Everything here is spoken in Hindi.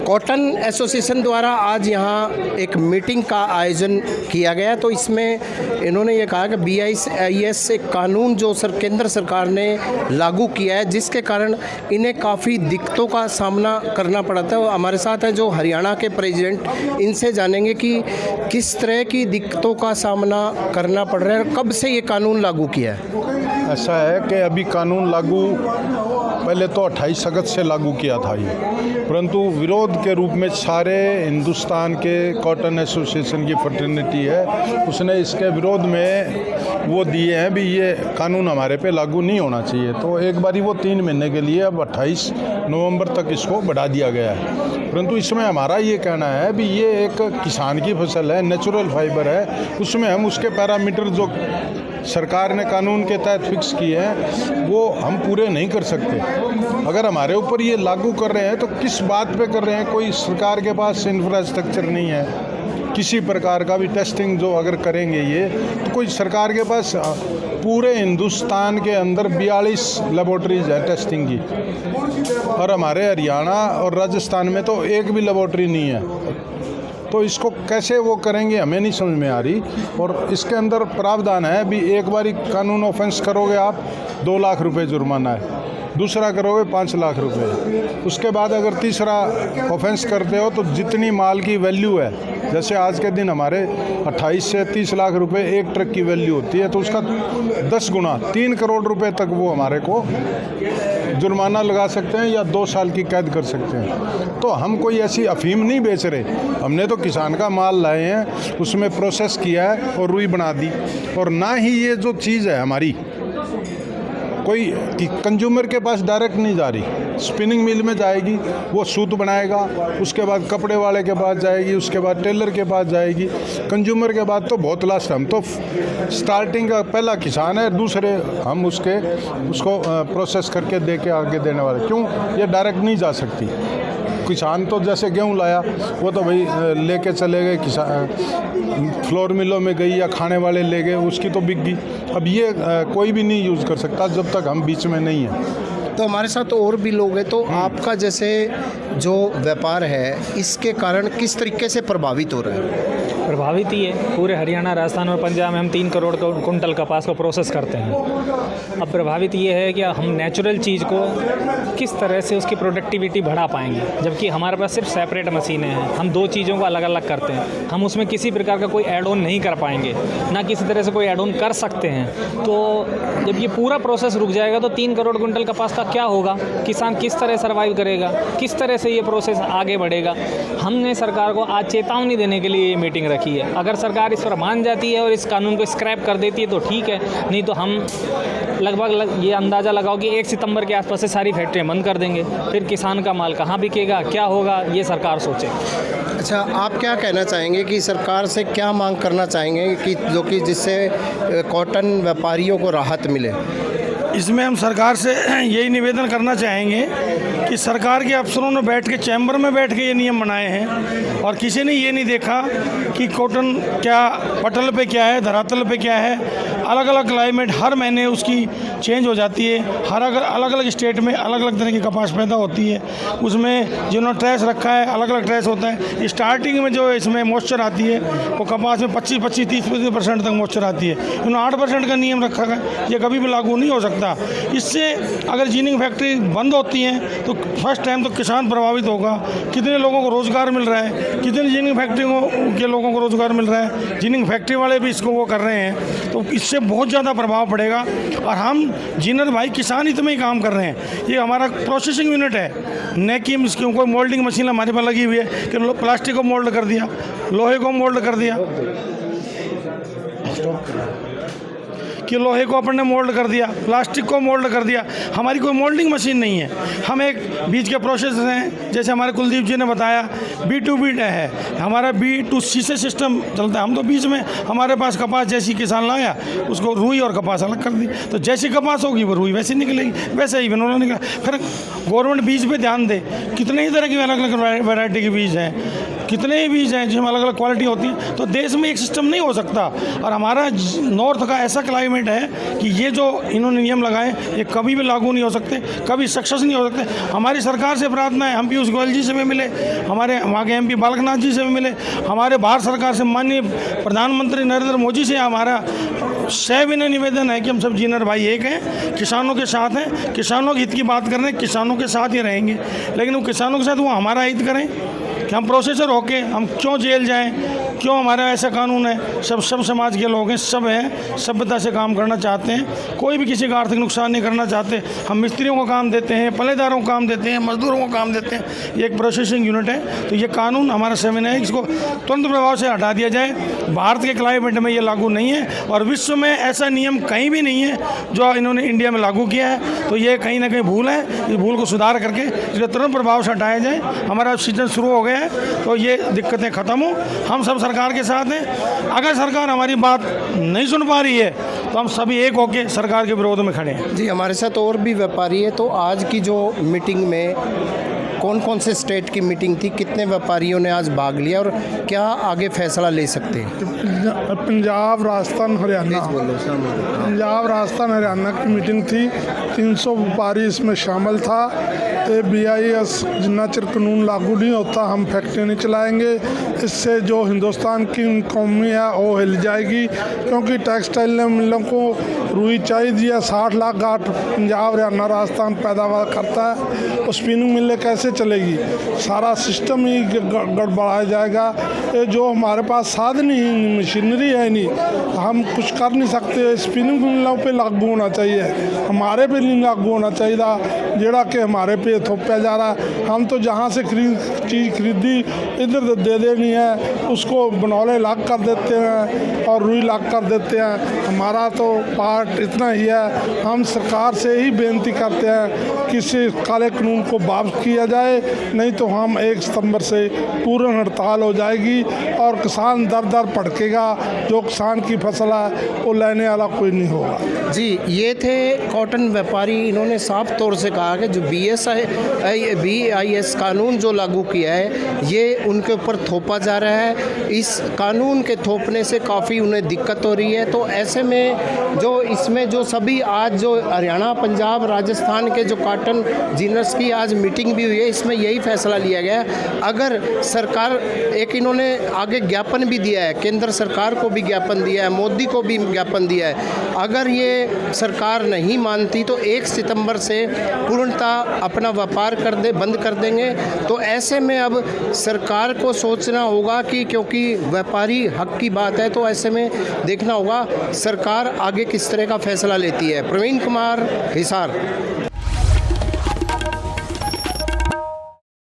कॉटन एसोसिएशन द्वारा आज यहाँ एक मीटिंग का आयोजन किया गया। तो इसमें इन्होंने ये कहा कि BIS से कानून जो केंद्र सरकार ने लागू किया है, जिसके कारण इन्हें काफ़ी दिक्कतों का सामना करना पड़ा था। हमारे साथ है जो हरियाणा के प्रेसिडेंट, इनसे जानेंगे कि किस तरह की दिक्कतों का सामना करना पड़ रहा है और कब से ये कानून लागू किया है। ऐसा है कि अभी कानून लागू पहले तो 28 अगस्त से लागू किया था ये, परंतु विरोध के रूप में सारे हिंदुस्तान के कॉटन एसोसिएशन की फ्रेटर्निटी है, उसने इसके विरोध में वो दिए हैं भी ये कानून हमारे पे लागू नहीं होना चाहिए। तो एक बारी वो 3 महीने के लिए अब 28 नवंबर तक इसको बढ़ा दिया गया है। परंतु इसमें हमारा ये कहना है भी ये एक किसान की फसल है, नेचुरल फाइबर है, उसमें हम उसके पैरामीटर जो सरकार ने कानून के तहत फिक्स किए हैं वो हम पूरे नहीं कर सकते। अगर हमारे ऊपर ये लागू कर रहे हैं तो किस बात पे कर रहे हैं? कोई सरकार के पास इंफ्रास्ट्रक्चर नहीं है किसी प्रकार का भी। टेस्टिंग जो अगर करेंगे ये तो कोई सरकार के पास पूरे हिंदुस्तान के अंदर 42 लेबॉर्ट्रीज है टेस्टिंग की, और हमारे हरियाणा और राजस्थान में तो एक भी लेबॉर्ट्री नहीं है। तो इसको कैसे वो करेंगे हमें नहीं समझ में आ रही। और इसके अंदर प्रावधान है भी एक बारी कानून ऑफेंस करोगे आप 2 लाख रुपए जुर्माना है, दूसरा करोगे 5 लाख रुपए, उसके बाद अगर तीसरा ऑफेंस करते हो तो जितनी माल की वैल्यू है, जैसे आज के दिन हमारे 28 से 30 लाख रुपए एक ट्रक की वैल्यू होती है, तो उसका 10 गुना 3 करोड़ रुपए तक वो हमारे को जुर्माना लगा सकते हैं या 2 साल की कैद कर सकते हैं। तो हम कोई ऐसी अफीम नहीं बेच रहे, हमने तो किसान का माल लाए हैं, उसमें प्रोसेस किया है और रुई बना दी। और ना ही ये जो चीज़ है हमारी कोई कंज्यूमर के पास डायरेक्ट नहीं जा रही, स्पिनिंग मिल में जाएगी, वो सूत बनाएगा, उसके बाद कपड़े वाले के पास जाएगी, उसके बाद टेलर के पास जाएगी, कंज्यूमर के बाद तो बहुत लास्ट। हम तो स्टार्टिंग का पहला किसान है, दूसरे हम उसको प्रोसेस करके दे के आगे देने वाले। क्यों ये डायरेक्ट नहीं जा सकती? किसान तो जैसे गेहूँ लाया वो तो भाई लेके चले गए, किसान फ्लोर मिलों में गई या खाने वाले ले गए, उसकी तो बिक गई। अब ये कोई भी नहीं यूज़ कर सकता जब तक हम बीच में नहीं हैं। तो हमारे साथ और भी लोग हैं, तो आपका जैसे जो व्यापार है इसके कारण किस तरीके से प्रभावित हो रहा है? प्रभावित ही है। पूरे हरियाणा, राजस्थान और पंजाब में हम 3 करोड़ कुंटल कपास को प्रोसेस करते हैं। अब प्रभावित ये है कि हम नेचुरल चीज़ को किस तरह से उसकी प्रोडक्टिविटी बढ़ा पाएंगे, जबकि हमारे पास सिर्फ सेपरेट मशीनें हैं। हम 2 चीज़ों को अलग अलग करते हैं, हम उसमें किसी प्रकार का कोई ऐड ऑन नहीं कर पाएंगे, ना किसी तरह से कोई ऐड ऑन कर सकते हैं। तो जब ये पूरा प्रोसेस रुक जाएगा तो 3 करोड़ कुंटल कपास का क्या होगा? किसान किस तरह सर्वाइव करेगा? किस तरह से ये प्रोसेस आगे बढ़ेगा? हमने सरकार को आज चेतावनी देने के लिए ये मीटिंग रखी है। अगर सरकार इस पर मान जाती है और इस कानून को स्क्रैप कर देती है तो ठीक है, नहीं तो हम लगभग ये अंदाज़ा लगाओ कि 1 सितंबर के आसपास से सारी फैक्ट्रियाँ बंद कर देंगे। फिर किसान का माल कहाँ बिकेगा, क्या होगा, ये सरकार सोचे। अच्छा, आप क्या कहना चाहेंगे कि सरकार से क्या मांग करना चाहेंगे कि जो कि जिससे कॉटन व्यापारियों को राहत मिले? इसमें हम सरकार से यही निवेदन करना चाहेंगे कि सरकार के अफसरों ने बैठ के चैम्बर में बैठ के ये नियम बनाए हैं और किसी ने ये नहीं देखा कि कॉटन क्या पटल पे क्या है, धरातल पे क्या है। अलग अलग क्लाइमेट हर महीने उसकी चेंज हो जाती है, अलग अलग स्टेट में अलग अलग तरह की कपास पैदा होती है। उसमें जिन्होंने ट्रेस रखा है अलग अलग ट्रेस होता है। स्टार्टिंग में जो इसमें मॉइस्चर आती है वो कपास में 25-30% तक मॉइस्चर आती है। उन्होंने 8% का नियम रखा है, ये कभी भी लागू नहीं हो सकता। इससे अगर जिनिंग फैक्ट्री बंद होती हैं तो फर्स्ट टाइम तो किसान प्रभावित होगा। कितने लोगों को रोज़गार मिल रहा है, कितने जिनिंग फैक्ट्रियों के लोगों को रोज़गार मिल रहा है, जिनिंग फैक्ट्री वाले भी इसको वो कर रहे हैं, तो इससे बहुत ज़्यादा प्रभाव पड़ेगा। और हम जिनर भाई किसान इतने ही काम कर रहे हैं, ये हमारा प्रोसेसिंग यूनिट है, न कि इसकी कोई मोल्डिंग मशीन हमारे पास लगी हुई है कि प्लास्टिक को मोल्ड कर दिया, लोहे को मोल्ड कर दिया, कि लोहे को अपन ने मोल्ड कर दिया, प्लास्टिक को मोल्ड कर दिया। हमारी कोई मोल्डिंग मशीन नहीं है। हम एक बीज के प्रोसेस हैं, जैसे हमारे कुलदीप जी ने बताया B2B है, हमारा B2C से सिस्टम चलता है। हम तो बीच में हमारे पास कपास जैसी किसान लाया उसको रुई और कपास अलग कर दी, तो जैसी कपास होगी वो रुई वैसी निकलेगी, वैसे ही बिनोला निकला। फिर गवर्नमेंट बीज पे ध्यान दे, कितने ही तरह की अलग अलग वैरायटी के बीज हैं। कितने भी जिसमें अलग अलग क्वालिटी होती है, तो देश में एक सिस्टम नहीं हो सकता। और हमारा नॉर्थ का ऐसा क्लाइमेट है कि ये जो इन्होंने नियम लगाए ये कभी भी लागू नहीं हो सकते, कभी सक्सेस नहीं हो सकते। हमारी सरकार से प्रार्थना है, हम पीयूष गोयल जी से भी मिले, हमारे वहाँ के MP बालकनाथ जी से भी मिले, हमारे भारत सरकार से माननीय प्रधानमंत्री नरेंद्र मोदी से हमारा सविनय निवेदन है कि हम सब जीनर भाई एक हैं, किसानों के साथ हैं, किसानों के हित की बात कर रहे हैं, किसानों के साथ ही रहेंगे। लेकिन वो किसानों के साथ वो हमारा हित करें कि हम प्रोसेसर होके हम क्यों जेल जाएं, क्यों हमारा ऐसा कानून है। सब समाज के लोग हैं, सब हैं, सभ्यता से काम करना चाहते हैं, कोई भी किसी का आर्थिक नुकसान नहीं करना चाहते। हम मिस्त्रियों को काम देते हैं, पल्लेदारों को काम देते हैं, मजदूरों को काम देते हैं। ये एक प्रोसेसिंग यूनिट है। तो ये कानून हमारा सेवन है, इसको तुरंत प्रभाव से हटा दिया जाए। भारत के क्लाइमेट में ये लागू नहीं है और विश्व में ऐसा नियम कहीं भी नहीं है जो इन्होंने इंडिया में लागू किया है। तो ये कहीं ना कहीं भूल है, इस भूल को सुधार करके इसका तुरंत प्रभाव से हटाया जाए। हमारा सीजन शुरू हो गया है, तो ये दिक्कतें ख़त्म हो। हम सब सरकार के साथ हैं। अगर सरकार हमारी बात नहीं सुन पा रही है तो हम सभी एक होकर सरकार के विरोध में खड़े हैं। जी, हमारे साथ और भी व्यापारी है। तो आज की जो मीटिंग में कौन कौन से स्टेट की मीटिंग थी, कितने व्यापारियों ने आज भाग लिया और क्या आगे फैसला ले सकते हैं? पंजाब, राजस्थान, हरियाणा, पंजाब, राजस्थान, हरियाणा की मीटिंग थी। 300 व्यापारी इसमें शामिल था। BIS जितना चिर कानून लागू नहीं होता हम फैक्ट्री नहीं चलाएंगे। इससे जो हिंदुस्तान की इकॉनमी है वो हिल जाएगी, क्योंकि टेक्सटाइल मिलों को रुई चाहिए। 60 लाख गांठ पंजाब, हरियाणा, राजस्थान पैदावार करता है, और स्पिनिंग मिलें कैसे चलेगी? सारा सिस्टम ही गड़बड़ाया जाएगा। ये जो हमारे पास साधन ही मशीनरी है नहीं, हम कुछ कर नहीं सकते। स्पिनिंग मिलों पे लागू होना चाहिए, हमारे पे नहीं लागू होना चाहिए जेड़ा कि हमारे पे थोपा जा रहा है। हम तो जहाँ से चीज़ खरीदी इधर दे देनी है, उसको बनौले लाग कर देते हैं और रुई लाग कर देते हैं। हमारा तो पार्ट इतना ही है। हम सरकार से ही बेनती करते हैं कि इस काले कानून को वापस किया जाए, नहीं तो हम 1 सितंबर से पूर्ण हड़ताल हो जाएगी और किसान दर दर भड़केगा। जो किसान की फसल है वो लेने वाला कोई नहीं होगा। जी, ये थे कॉटन व्यापारी। इन्होंने साफ तौर से कहा कि जो BIS कानून जो लागू किया है ये उनके ऊपर थोपा जा रहा है। इस कानून के थोपने से काफ़ी उन्हें दिक्कत हो रही है। तो ऐसे में जो इसमें जो सभी आज जो हरियाणा, पंजाब, राजस्थान के जो कॉटन जीनर्स की आज मीटिंग भी हुई है, इसमें यही फैसला लिया गया। अगर सरकार, एक इन्होंने आगे ज्ञापन भी दिया है, केंद्र सरकार को भी ज्ञापन दिया है, मोदी को भी ज्ञापन दिया है। अगर ये सरकार नहीं मानती तो 1 सितंबर से पूर्णतः अपना व्यापार बंद कर देंगे। तो ऐसे में अब सरकार को सोचना होगा कि क्योंकि व्यापारी हक की बात है, तो ऐसे में देखना होगा सरकार आगे किस तरह का फैसला लेती है। प्रवीण कुमार, हिसार।